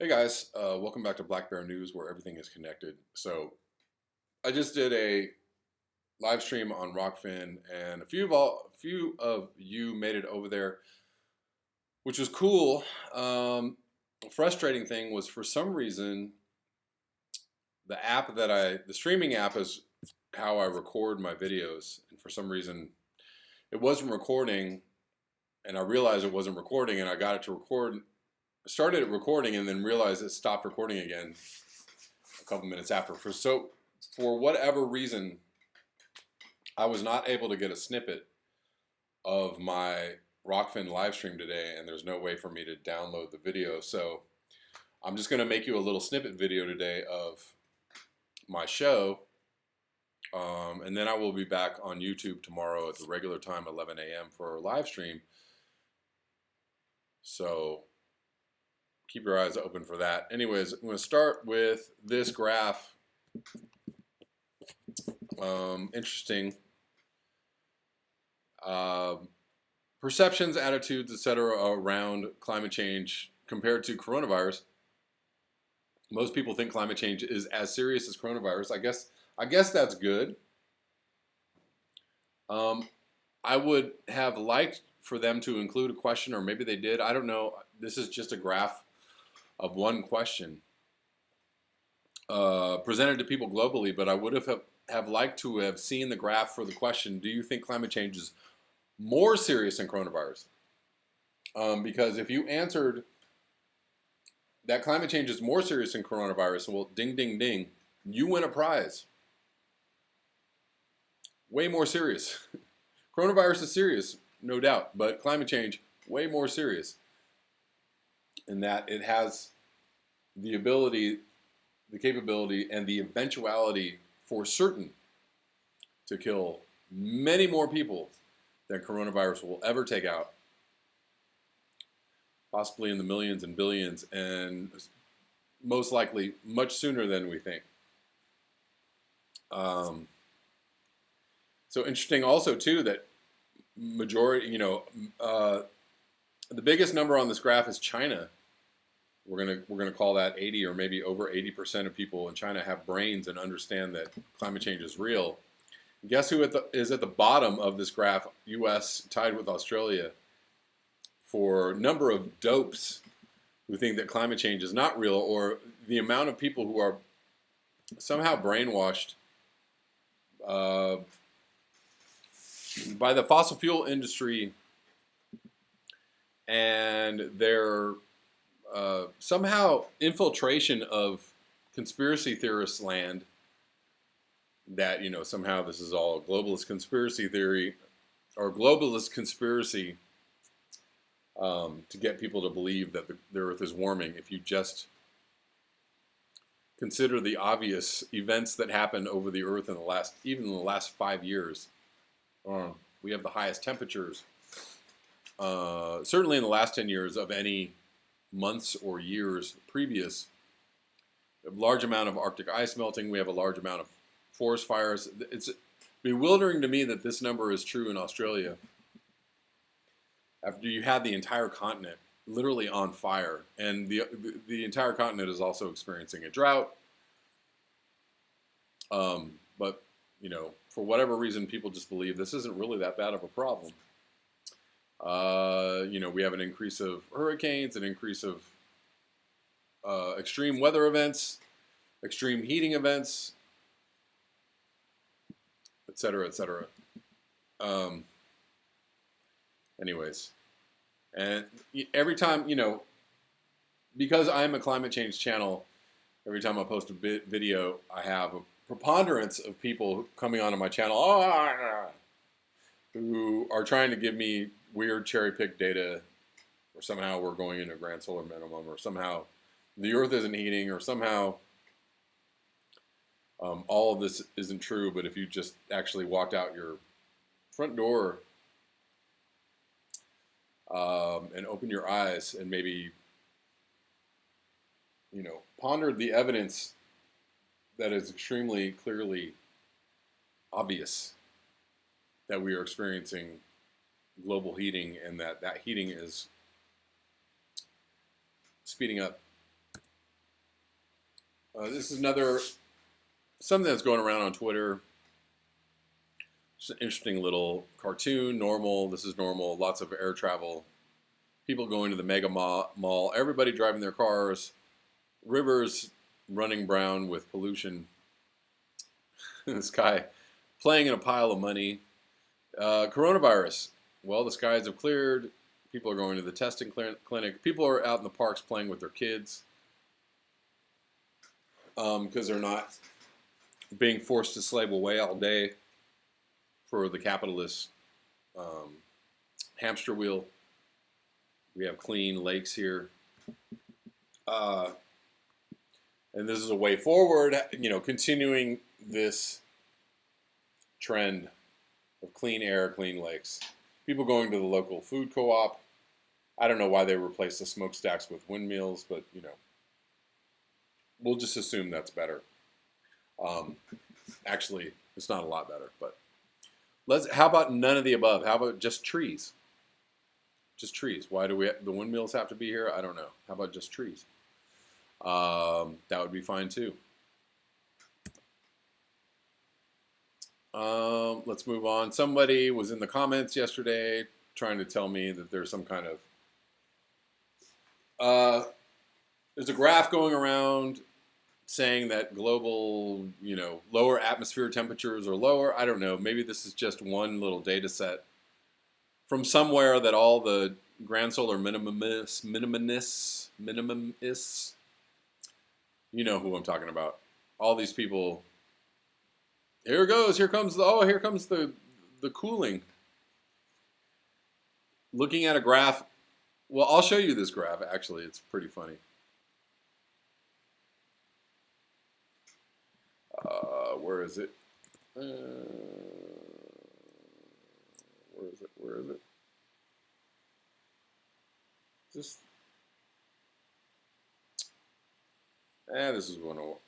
Hey guys, welcome back to Black Bear News, where everything is connected. So I just did a live stream on Rockfin, and a few of you made it over there, which was cool. Frustrating thing was, for some reason, the streaming app is how I record my videos, and for some reason it wasn't recording, and I realized it wasn't recording, and I got it to record, started it recording, and then realized it stopped recording again a couple minutes after. For whatever reason, I was not able to get a snippet of my Rockfin live stream today, and there's no way for me to download the video. So I'm just going to make you a little snippet video today of my show, and then I will be back on YouTube tomorrow at the regular time, 11 a.m. for a live stream. So keep your eyes open for that. Anyways, I'm going to start with this graph. Interesting. Perceptions, attitudes, etc. around climate change compared to coronavirus. Most people think climate change is as serious as coronavirus. I guess that's good. I would have liked for them to include a question, or maybe they did. I don't know. This is just a graph of one question presented to people globally, but I would have liked to have seen the graph for the question: do you think climate change is more serious than coronavirus? Because if you answered that climate change is more serious than coronavirus, well, ding, ding, ding, you win a prize. Way more serious. Coronavirus is serious, no doubt, but climate change, way more serious. In that it has the ability, the capability, and the eventuality for certain to kill many more people than coronavirus will ever take out. Possibly in the millions and billions, and most likely much sooner than we think. So interesting also too that majority, the biggest number on this graph is China. We're gonna call that 80 or maybe over 80% of people in China have brains and understand that climate change is real. Guess who is at the bottom of this graph? U.S. tied with Australia for number of dopes who think that climate change is not real, or the amount of people who are somehow brainwashed by the fossil fuel industry and their somehow infiltration of conspiracy theorists' land, that, somehow this is all a globalist conspiracy theory or globalist conspiracy to get people to believe that the Earth is warming. If you just consider the obvious events that happened over the Earth in the last 5 years, we have the highest temperatures, certainly in the last 10 years of any months or years previous. We have a large amount of Arctic ice melting. We have a large amount of forest fires. It's bewildering to me that this number is true in Australia, after you had the entire continent literally on fire, and the entire continent is also experiencing a drought. But for whatever reason, people just believe this isn't really that bad of a problem. We have an increase of hurricanes, an increase of extreme weather events, extreme heating events, etc., etc. Anyways, and every time, because I'm a climate change channel, every time I post a video, I have a preponderance of people coming onto my channel who are trying to give me weird cherry-picked data, or somehow we're going into a grand solar minimum, or somehow the Earth isn't heating, or somehow all of this isn't true. But if you just actually walked out your front door and opened your eyes and maybe, pondered the evidence that is extremely clearly obvious that we are experiencing global heating, and that heating is speeding up This is something that's going around on Twitter. It's an interesting little cartoon. Normal. This is normal. Lots of air travel. People going to the mega mall. Everybody driving their cars. Rivers running brown with pollution. This guy playing in a pile of money. Coronavirus. Well, the skies have cleared. People are going to the testing clinic. People are out in the parks playing with their kids because they're not being forced to slave away all day for the capitalist hamster wheel. We have clean lakes here. And this is a way forward, continuing this trend of clean air, clean lakes. People going to the local food co-op. I don't know why they replaced the smokestacks with windmills, but, we'll just assume that's better. Actually, it's not a lot better, but how about none of the above? How about just trees? Just trees. Why do the windmills have to be here? I don't know. How about just trees? That would be fine too. Let's move on. Somebody was in the comments yesterday trying to tell me that there's some kind of there's a graph going around saying that global, lower atmosphere temperatures are lower. I don't know. Maybe this is just one little data set from somewhere that all the grand solar minimalists, you know who I'm talking about. All these people. Here comes the cooling. Looking at a graph. Well, I'll show you this graph. Actually, it's pretty funny. Where is it? Where is it? This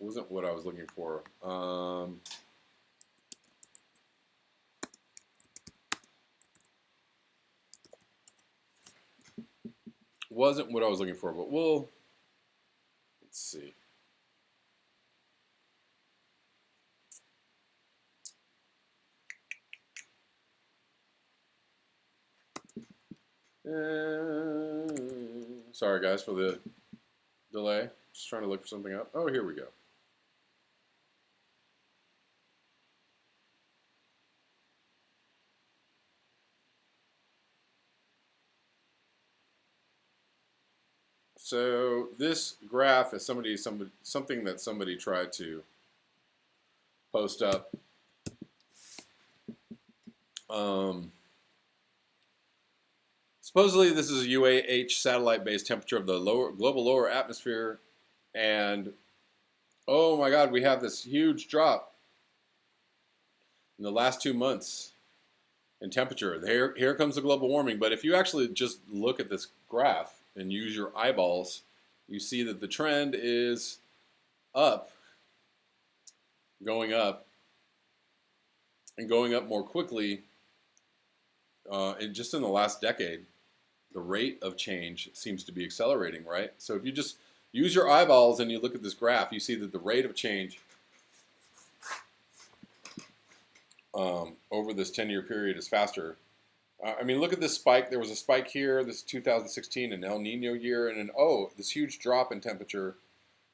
wasn't what I was looking for. Wasn't what I was looking for, but let's see. Sorry guys for the delay. Just trying to look for something up. Oh, here we go. So this graph is something that somebody tried to post up. Supposedly this is a UAH satellite-based temperature of the global lower atmosphere, and oh my God, we have this huge drop in the last 2 months in temperature. Here comes the global warming. But if you actually just look at this graph and use your eyeballs, you see that the trend is up, going up, and going up more quickly. And just in the last decade, the rate of change seems to be accelerating, right? So if you just use your eyeballs and you look at this graph, you see that the rate of change over this 10-year period is faster. I mean, look at this spike. There was a spike here. This is 2016, an El Nino year, and this huge drop in temperature.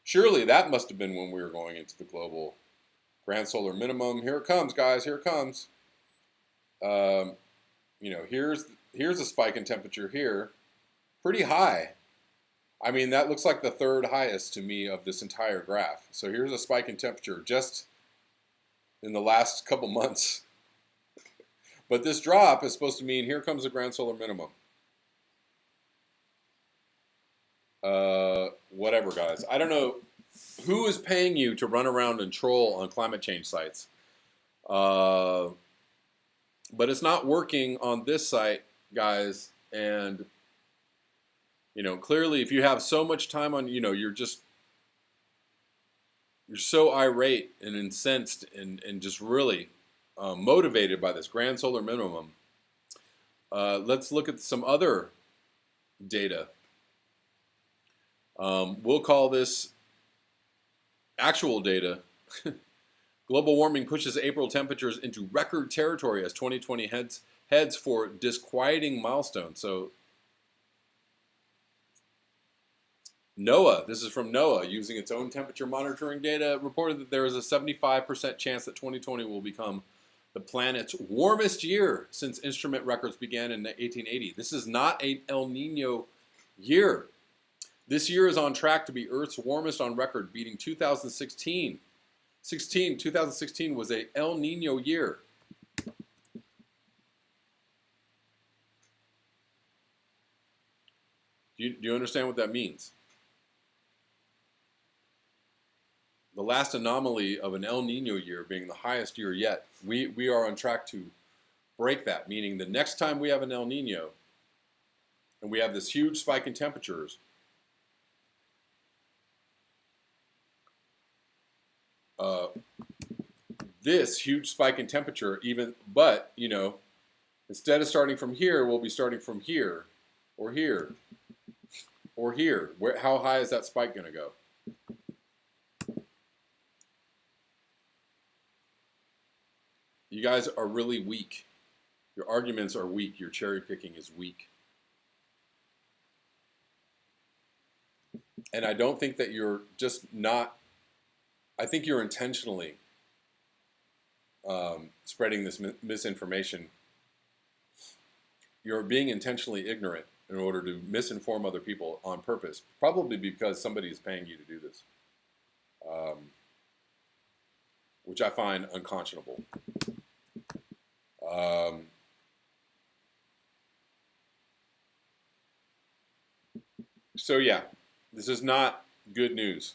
Surely that must have been when we were going into the global grand solar minimum. Here it comes, guys. Here it comes. Here's a spike in temperature here. Pretty high. I mean, that looks like the third highest to me of this entire graph. So here's a spike in temperature just in the last couple months. But this drop is supposed to mean here comes the grand solar minimum. Whatever, guys. I don't know who is paying you to run around and troll on climate change sites. But it's not working on this site, guys. And, clearly if you have so much time on, you're so irate and incensed and just really motivated by this grand solar minimum. Let's look at some other data. We'll call this actual data, global warming pushes April temperatures into record territory as 2020 heads for disquieting milestone. So NOAA, this is from NOAA, using its own temperature monitoring data, reported that there is a 75% chance that 2020 will become the planet's warmest year since instrument records began in 1880. This is not an El Nino year. This year is on track to be Earth's warmest on record, beating 2016. 2016 was a El Nino year. Do you understand what that means? The last anomaly of an El Nino year being the highest year yet, we are on track to break that, meaning the next time we have an El Nino and we have this huge spike in temperatures, this huge spike in temperature, but you know, instead of starting from here, we'll be starting from here, or here, or here. How high is that spike going to go? You guys are really weak. Your arguments are weak. Your cherry picking is weak. And I don't think that you're just not, I think you're intentionally spreading this misinformation. You're being intentionally ignorant in order to misinform other people on purpose, probably because somebody is paying you to do this, which I find unconscionable. So yeah, this is not good news.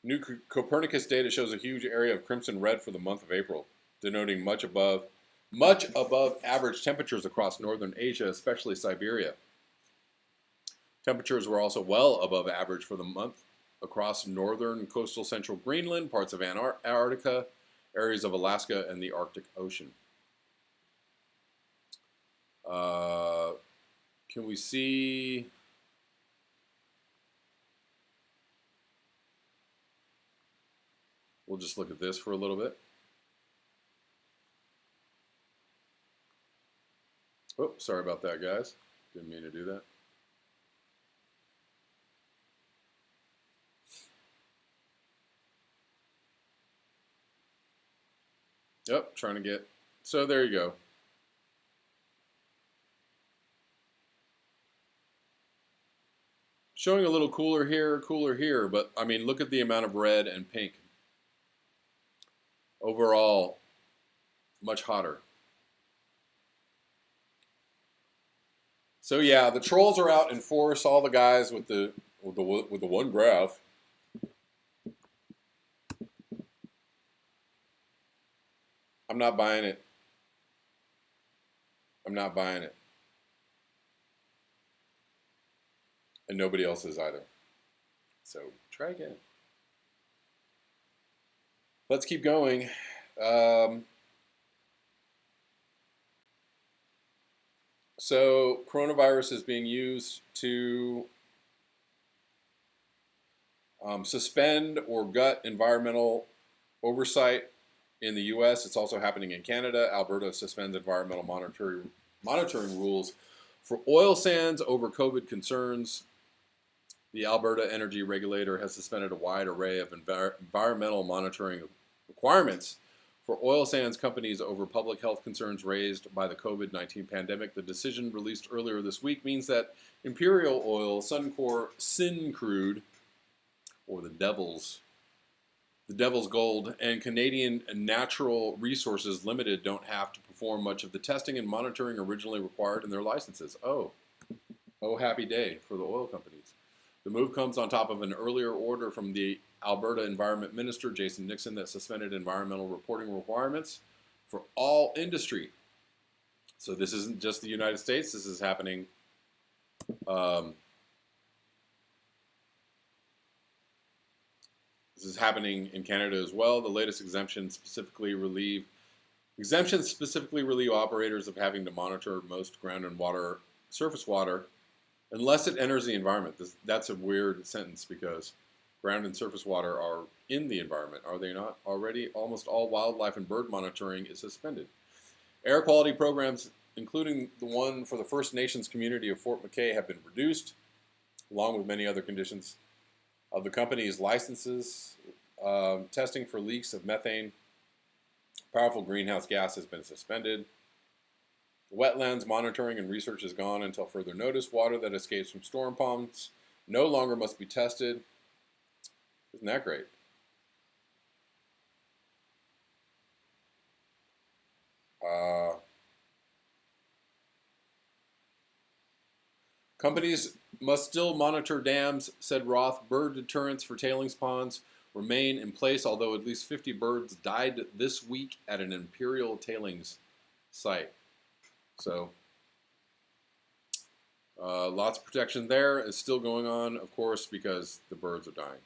New Copernicus data shows a huge area of crimson red for the month of April, denoting much above average temperatures across northern Asia, especially Siberia. Temperatures were also well above average for the month across northern coastal central Greenland, parts of Antarctica, areas of Alaska, and the Arctic Ocean. Can we see? We'll just look at this for a little bit. Oh, sorry about that, guys. Didn't mean to do that. Yep, trying to get, so there you go. Showing a little cooler here, but I mean, look at the amount of red and pink. Overall, much hotter. So yeah, the trolls are out in force. All the guys with the one graph. I'm not buying it. I'm not buying it. And nobody else is either. So try again. Let's keep going. So coronavirus is being used to suspend or gut environmental oversight in the U.S. It's also happening in Canada. Alberta suspends environmental monitoring rules for oil sands over COVID concerns. The Alberta Energy Regulator has suspended a wide array of environmental monitoring requirements for oil sands companies over public health concerns raised by the COVID-19 pandemic. The decision released earlier this week means that Imperial Oil, Suncor, Syncrude, or the Devil's Gold, and Canadian Natural Resources Limited don't have to perform much of the testing and monitoring originally required in their licenses. Oh, happy day for the oil companies. The move comes on top of an earlier order from the Alberta Environment Minister, Jason Nixon, that suspended environmental reporting requirements for all industry. So this isn't just the United States. This is happening in Canada as well. The latest exemptions specifically relieve operators of having to monitor most ground and surface water unless it enters the environment. That's a weird sentence because ground and surface water are in the environment, are they not? Already, almost all wildlife and bird monitoring is suspended. Air quality programs, including the one for the First Nations community of Fort McKay, have been reduced, along with many other conditions of the company's licenses. Testing for leaks of methane, powerful greenhouse gas, has been suspended. Wetlands monitoring and research is gone until further notice. Water that escapes from storm ponds no longer must be tested. Isn't that great? Companies must still monitor dams, said Roth. Bird deterrents for tailings ponds remain in place, although at least 50 birds died this week at an imperial tailings site. So, lots of protection there is still going on, of course, because the birds are dying.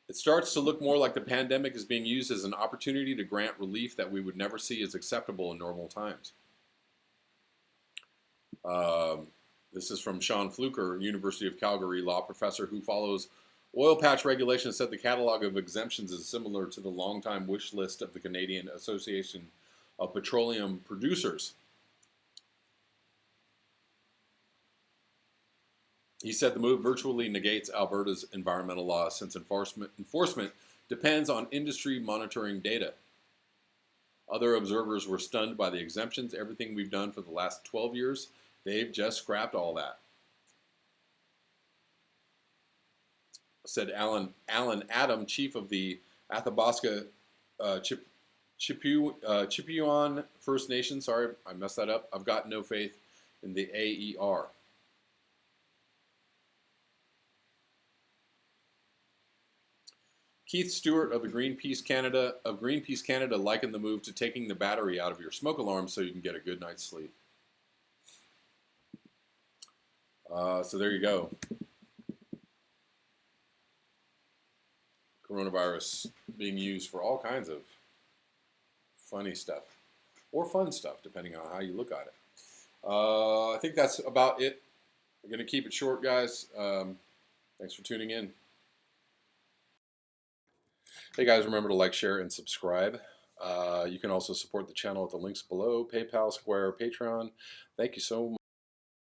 It starts to look more like the pandemic is being used as an opportunity to grant relief that we would never see as acceptable in normal times. This is from Sean Fluker, University of Calgary law professor who follows oil patch regulations, said the catalog of exemptions is similar to the longtime wish list of the Canadian Association of Petroleum Producers. He said the move virtually negates Alberta's environmental laws since enforcement depends on industry monitoring data. Other observers were stunned by the exemptions. Everything we've done for the last 12 years, they've just scrapped all that. Said Alan Adam, chief of the Athabasca Chipewyan First Nation. Sorry, I messed that up. I've got no faith in the AER. Keith Stewart of Greenpeace Canada likened the move to taking the battery out of your smoke alarm so you can get a good night's sleep. So there you go. Coronavirus being used for all kinds of funny stuff or fun stuff, depending on how you look at it. I think that's about it. We're going to keep it short, guys. Thanks for tuning in. Hey guys, remember to like, share, and subscribe. You can also support the channel at the links below: PayPal, Square, Patreon. Thank you so much.